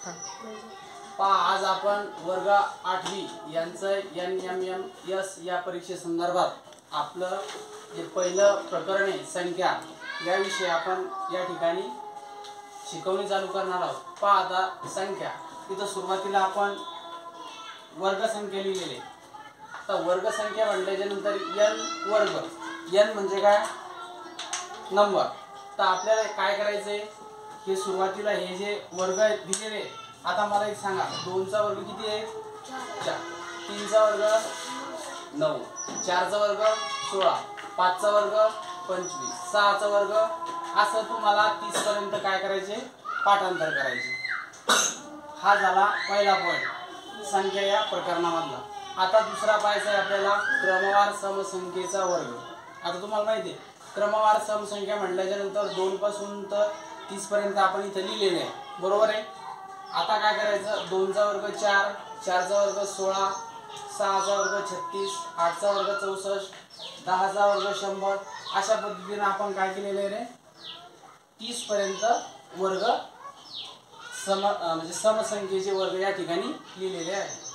आज आपण वर्ग 8वी यांचं NMMS या परीक्षेसंदर्भात आपलं जे पहिलं प्रकरण आहे संख्या याविषयी आपण या ठिकाणी शिकवणी चालू करणार आहोत। आता संख्या इथं सुरुवातीला आपण वर्ग संख्या लिहिलेली आहे। तर वर्ग संख्या म्हटल्याच्या नंतर n वर्ग, n म्हणजे काय नंबर। तर आपल्याला काय करायचंय हे सुरुवातीला हे जे वर्ग दिलेले आता मला एक सांगा 2 चा वर्ग किती आहे 4, 3 चा वर्ग 9, 4 चा वर्ग 16, 5 चा वर्ग 25, 6 चा वर्ग असं तुम्हाला 30 पर्यंत काय करायचे पाठांतर करायचे। हा झाला पहिला पॉइंट संख्या या प्रकरणामधला। आता दुसरा पाहायचा आहे आपल्याला क्रमवार समसंख्येचा वर्ग। आता तुम्हाला माहिती आहे क्रमवार समसंख्या म्हटल्याच्या नंतर 2 पासून तर 30 पर्यंत आपण इथे लिहिलेले आहे, बरोबर आहे। आता काय करायचं 2 चा वर्ग 4, 4 चा वर्ग 16, 6 चा वर्ग 36, 8 चा वर्ग 64, 10 चा वर्ग 100 अशा पद्धतीने आपण काय केलेले आहे 30 पर्यंत वर्ग म्हणजे समसंख्येचे वर्ग या ठिकाणी लिहिलेले आहेत।